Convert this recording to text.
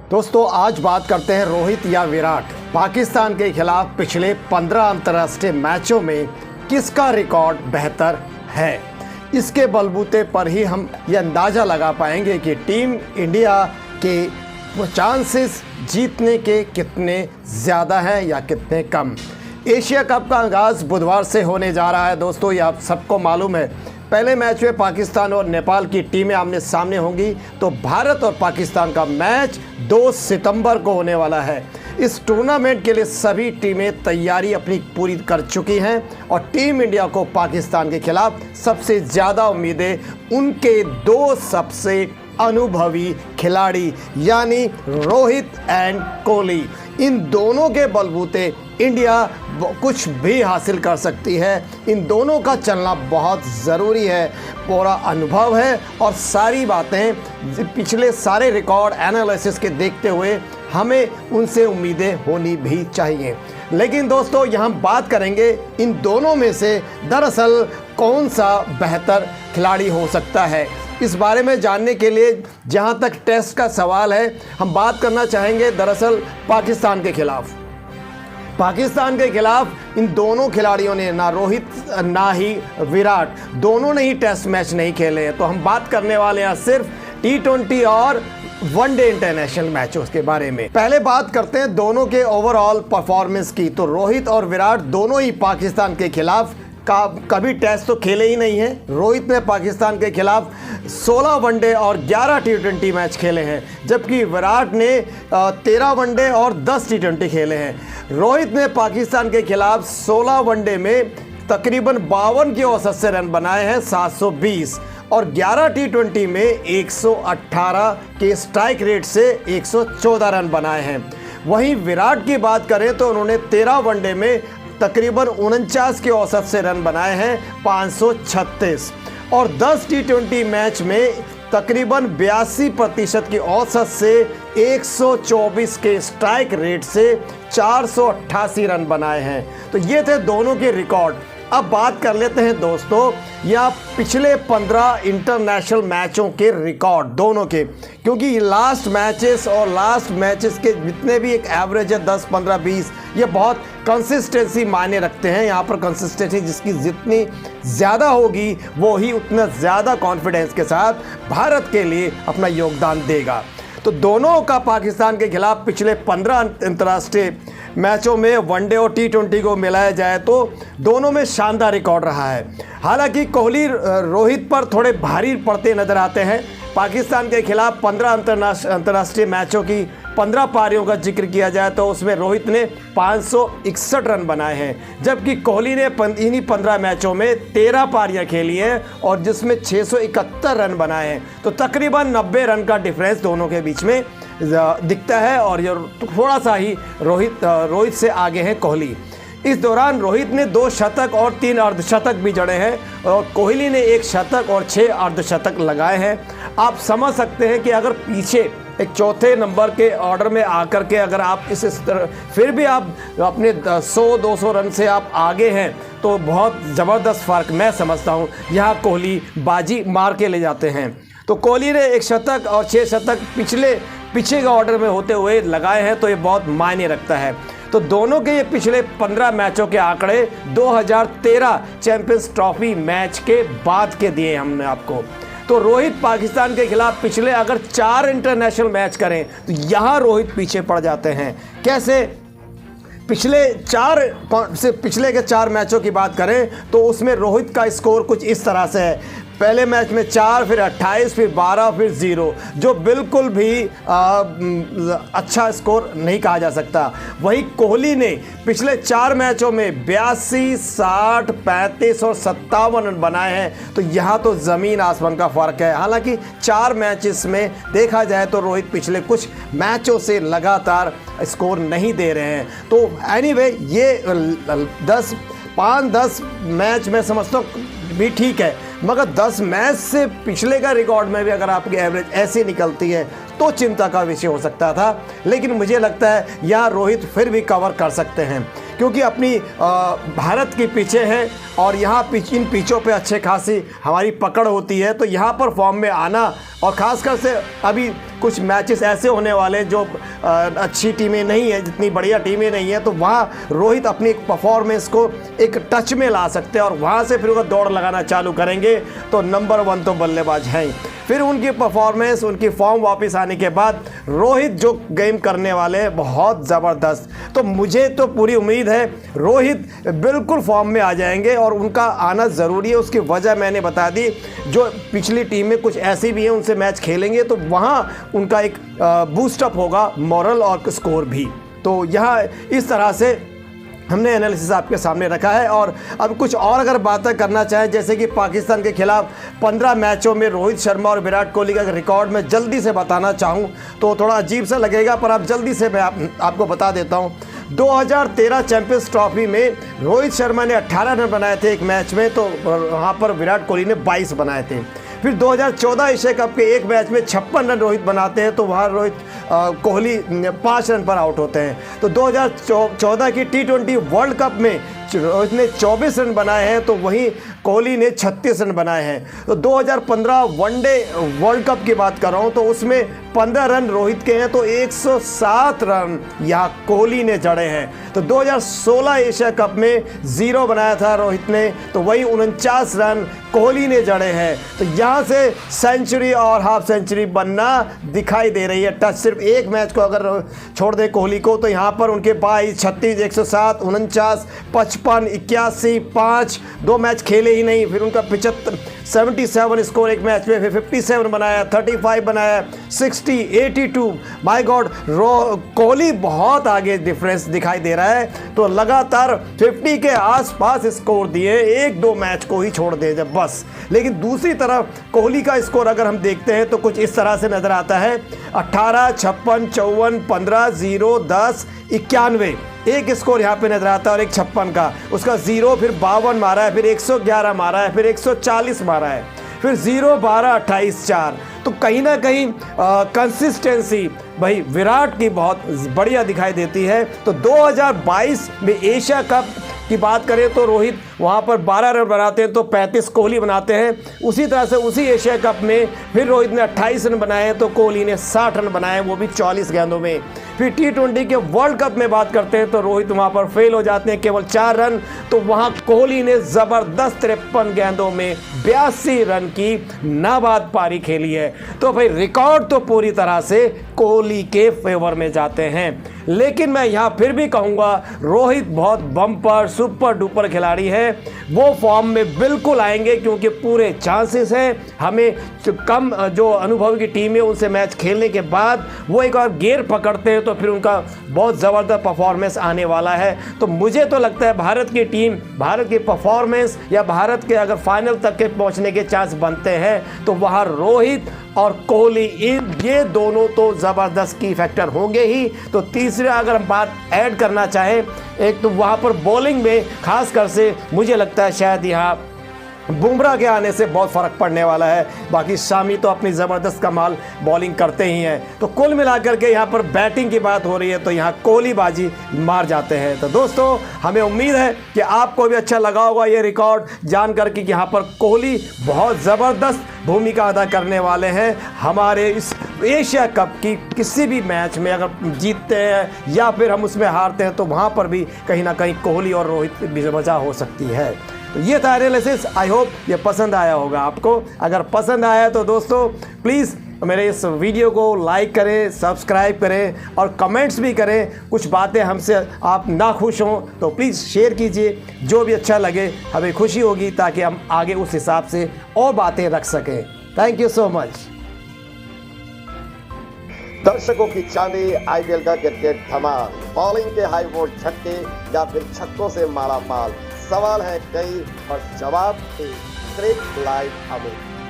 दोस्तों आज बात करते हैं रोहित या विराट। पाकिस्तान के खिलाफ पिछले 15 अंतर्राष्ट्रीय मैचों में किसका रिकॉर्ड बेहतर है, इसके बलबूते पर ही हम ये अंदाज़ा लगा पाएंगे कि टीम इंडिया के चांसेस जीतने के कितने ज़्यादा हैं या कितने कम। एशिया कप का आगाज़ बुधवार से होने जा रहा है दोस्तों, ये आप सबको मालूम है। पहले मैच में पाकिस्तान और नेपाल की टीमें आमने सामने होंगी, तो भारत और पाकिस्तान का मैच 2 सितंबर को होने वाला है। इस टूर्नामेंट के लिए सभी टीमें तैयारी अपनी पूरी कर चुकी हैं और टीम इंडिया को पाकिस्तान के खिलाफ सबसे ज़्यादा उम्मीदें उनके 2 सबसे अनुभवी खिलाड़ी यानी रोहित एंड कोहली, इन दोनों के बलबूते इंडिया कुछ भी हासिल कर सकती है। इन दोनों का चलना बहुत ज़रूरी है, पूरा अनुभव है और सारी बातें पिछले सारे रिकॉर्ड एनालिसिस के देखते हुए हमें उनसे उम्मीदें होनी भी चाहिए। लेकिन दोस्तों यहाँ बात करेंगे इन दोनों में से दरअसल कौन सा बेहतर खिलाड़ी हो सकता है। इस बारे में जानने के लिए जहाँ तक टेस्ट का सवाल है, हम बात करना चाहेंगे दरअसल पाकिस्तान के खिलाफ। पाकिस्तान के खिलाफ इन दोनों खिलाड़ियों ने, ना रोहित ना ही विराट, दोनों ने ही टेस्ट मैच नहीं खेले हैं। तो हम बात करने वाले हैं सिर्फ T20 और वनडे इंटरनेशनल मैचों के बारे में। पहले बात करते हैं दोनों के ओवरऑल परफॉर्मेंस की। तो रोहित और विराट दोनों ही पाकिस्तान के खिलाफ कभी टेस्ट तो खेले ही नहीं हैं। रोहित ने पाकिस्तान के खिलाफ 16 वनडे और 11 T20 मैच खेले हैं, जबकि विराट ने 13 वनडे और 10 T20 खेले हैं। रोहित ने पाकिस्तान के खिलाफ 16 वनडे में तकरीबन 52 के औसत से रन बनाए हैं, 720, और 11 T20 में 118 के स्ट्राइक रेट से 114 रन बनाए हैं। वहीं विराट की बात करें तो उन्होंने 13 वनडे में तकरीबन 49 के औसत से रन बनाए हैं, 536, और 10 T20 मैच में तकरीबन 82% की औसत से 124 के स्ट्राइक रेट से 488 रन बनाए हैं। तो ये थे दोनों के रिकॉर्ड। अब बात कर लेते हैं दोस्तों या पिछले 15 इंटरनेशनल मैचों के रिकॉर्ड दोनों के, क्योंकि लास्ट मैचेस के जितने भी एक एवरेज है 10, 15, 20, ये बहुत कंसिस्टेंसी मायने रखते हैं। यहाँ पर कंसिस्टेंसी जिसकी जितनी ज़्यादा होगी वो ही उतना ज़्यादा कॉन्फिडेंस के साथ भारत के लिए अपना योगदान देगा। तो दोनों का पाकिस्तान के खिलाफ पिछले 15 अंतर्राष्ट्रीय मैचों में वनडे और T20 को मिलाया जाए तो दोनों में शानदार रिकॉर्ड रहा है। हालांकि कोहली रोहित पर थोड़े भारी पड़ते नजर आते हैं। पाकिस्तान के खिलाफ 15 अंतर्राष्ट्रीय मैचों की 15 पारियों का जिक्र किया जाए तो उसमें रोहित ने 561 रन बनाए हैं, जबकि कोहली ने इन्हीं 15 मैचों में 13 पारियां खेली हैं और जिसमें 671 रन बनाए हैं। तो तकरीबन 90 रन का डिफरेंस दोनों के बीच में दिखता है और ये थोड़ा सा ही रोहित से आगे हैं कोहली। इस दौरान रोहित ने 2 शतक और 3 अर्धशतक भी जड़े हैं और कोहली ने 1 शतक और 6 अर्धशतक लगाए हैं। आप समझ सकते हैं कि अगर पीछे एक चौथे नंबर के ऑर्डर में आकर के अगर आप इस तरह फिर भी आप अपने 100-200 रन से आप आगे हैं तो बहुत ज़बरदस्त फ़र्क मैं समझता हूँ यहाँ कोहली बाजी मार के ले जाते हैं। तो कोहली ने 1 शतक और 6 शतक पीछे के ऑर्डर में होते हुए लगाए हैं, तो ये बहुत मायने रखता है। तो दोनों के ये पिछले 15 मैचों के आंकड़े 2013 चैंपियंस ट्रॉफी मैच के बाद के दिए हमने आपको। तो रोहित पाकिस्तान के खिलाफ पिछले अगर 4 इंटरनेशनल मैच करें तो यहाँ रोहित पीछे पड़ जाते हैं। कैसे? पिछले के 4 मैचों की बात करें तो उसमें रोहित का स्कोर कुछ इस तरह से है। पहले मैच में 4, फिर 28, फिर 12, फिर 0, जो बिल्कुल भी अच्छा स्कोर नहीं कहा जा सकता। वहीं कोहली ने पिछले 4 मैचों में 82, 60, 35 और 57 रन बनाए हैं। तो यहाँ तो ज़मीन आसमान का फ़र्क है। हालांकि 4 मैचेस में देखा जाए तो रोहित पिछले कुछ मैचों से लगातार स्कोर नहीं दे रहे हैं। तो एनीवे ये 5-10 मैच में समझता हूँ भी ठीक है, मगर 10 मैच से पिछले का रिकॉर्ड में भी अगर आपकी एवरेज ऐसी निकलती है तो चिंता का विषय हो सकता था। लेकिन मुझे लगता है यहाँ रोहित फिर भी कवर कर सकते हैं, क्योंकि अपनी भारत के पीछे है और यहाँ इन पिचों पे अच्छे खासी हमारी पकड़ होती है। तो यहाँ पर फॉर्म में आना और ख़ासकर से अभी कुछ मैचेस ऐसे होने वाले जो अच्छी टीमें नहीं है, जितनी बढ़िया टीमें नहीं है, तो वहाँ रोहित अपनी एक परफॉर्मेंस को एक टच में ला सकते हैं और वहाँ से फिर वो दौड़ लगाना चालू करेंगे तो नंबर 1 तो बल्लेबाज हैं। फिर उनकी परफॉर्मेंस, उनकी फॉर्म वापस आने के बाद रोहित जो गेम करने वाले हैं बहुत ज़बरदस्त। तो मुझे तो पूरी उम्मीद है रोहित बिल्कुल फॉर्म में आ जाएंगे और उनका आना ज़रूरी है। उसकी वजह मैंने बता दी, जो पिछली टीम में कुछ ऐसी भी हैं उनसे मैच खेलेंगे तो वहाँ उनका एक बूस्टअप होगा, मॉरल और स्कोर भी। तो यहाँ इस तरह से हमने एनालिसिस आपके सामने रखा है। और अब कुछ और अगर बातें करना चाहें, जैसे कि पाकिस्तान के खिलाफ 15 मैचों में रोहित शर्मा और विराट कोहली का रिकॉर्ड मैं जल्दी से बताना चाहूं तो थोड़ा अजीब सा लगेगा, पर अब जल्दी से मैं आपको बता देता हूं। 2013 चैंपियंस ट्रॉफी में रोहित शर्मा ने 18 रन बनाए थे एक मैच में, तो वहाँ पर विराट कोहली ने 22 बनाए थे। फिर 2014 एशिया कप के एक मैच में 56 रन रोहित बनाते हैं, तो वहाँ कोहली 5 रन पर आउट होते हैं। तो 2014 की T20 वर्ल्ड कप में रोहित ने 24 रन बनाए हैं, तो वहीं कोहली ने 36 रन बनाए हैं। तो 2015 वनडे वर्ल्ड कप की बात कर रहा हूँ, तो उसमें 15 रन रोहित के हैं, तो 107 रन यहाँ कोहली ने जड़े हैं। तो 2016 एशिया कप में 0 बनाया था रोहित ने, तो वही 49 रन कोहली ने जड़े हैं। तो यहाँ से सेंचुरी और हाफ सेंचुरी बनना दिखाई दे रही है। टच सिर्फ एक मैच को अगर छोड़ दे कोहली को, तो यहाँ पर उनके 22, 36, 107, 49, 55, 81, 5, 2 मैच खेले ही नहीं। फिर उनका 77 स्कोर एक मैच में, फिर 57 बनाया, 35 बनाया, 60, 82। माय गॉड, कोहली बहुत आगे डिफरेंस दिखाई दे रहा है। तो लगातार 50 के आसपास स्कोर दिए, 1-2 मैच को ही छोड़ दे जब बस। लेकिन दूसरी तरफ कोहली का स्कोर अगर हम देखते हैं तो कुछ इस तरह से नजर आता है: 18, 56, 54, 15, 0, 10, 91। एक स्कोर यहाँ पे नजर आता है और एक 56 का, उसका 0, फिर 52 मारा है, फिर 111 मारा है, फिर 140 मारा है, फिर 0, 12, 28, 4। तो कहीं ना कहीं कंसिस्टेंसी भाई विराट की बहुत बढ़िया दिखाई देती है। तो 2022 में एशिया कप की बात करें तो रोहित वहाँ पर 12 रन बनाते हैं, तो 35 कोहली बनाते हैं। उसी तरह से उसी एशिया कप में फिर रोहित ने 28 रन बनाए हैं, तो कोहली ने 60 रन बनाए, वो भी 40 गेंदों में। फिर T20 के वर्ल्ड कप में बात करते हैं तो रोहित वहाँ पर फेल हो जाते हैं, केवल 4 रन, तो वहाँ कोहली ने ज़बरदस्त 53 गेंदों में 82 रन की नाबाद पारी खेली है। तो भाई रिकॉर्ड तो पूरी तरह से कोहली के फेवर में जाते हैं। लेकिन मैं यहाँ फिर भी कहूँगा रोहित बहुत बम्पर सुपर डुपर खिलाड़ी है, वो फॉर्म में बिल्कुल आएंगे, क्योंकि पूरे चांसेस हैं। हमें कम जो अनुभव की टीम है उनसे मैच खेलने के बाद वो एक बार गियर पकड़ते हैं तो फिर उनका बहुत ज़बरदस्त परफॉर्मेंस आने वाला है। तो मुझे तो लगता है भारत की टीम, भारत की परफॉर्मेंस या भारत के अगर फाइनल तक के पहुँचने के चांस बनते हैं तो वहाँ रोहित और कोहली ये दोनों तो ज़बरदस्त की फैक्टर होंगे ही। तो तीसरा अगर हम बात ऐड करना चाहें, एक तो वहाँ पर बॉलिंग में खासकर से मुझे लगता है शायद यहाँ बुमराह के आने से बहुत फ़र्क पड़ने वाला है। बाकी शामी तो अपनी ज़बरदस्त कमाल बॉलिंग करते ही हैं। तो कुल मिलाकर के यहाँ पर बैटिंग की बात हो रही है तो यहाँ कोहली बाजी मार जाते हैं। तो दोस्तों हमें उम्मीद है कि आपको भी अच्छा लगा होगा ये रिकॉर्ड जान करके कि यहाँ पर कोहली बहुत ज़बरदस्त भूमिका अदा करने वाले हैं हमारे इस एशिया कप की किसी भी मैच में। अगर जीतते हैं या फिर हम उसमें हारते हैं तो वहाँ पर भी कहीं ना कहीं कोहली और रोहित की वजह हो सकती है। तो ये था एनालिसिस। आई होप ये पसंद आया होगा आपको। अगर पसंद आया तो दोस्तों प्लीज़ मेरे इस वीडियो को लाइक करें, सब्सक्राइब करें और कमेंट्स भी करें। कुछ बातें हमसे आप ना खुश हों तो प्लीज़ शेयर कीजिए, जो भी अच्छा लगे हमें खुशी होगी, ताकि हम आगे उस हिसाब से और बातें रख सकें। Thank you so much. दर्शकों की चांदी, IPL का क्रिकेट धमाल, बॉलिंग के हाई वोल्ट झटके या फिर छक्कों से मारा माल, सवाल है कई और जवाब एक। क्रिक लाइव अमेरिका।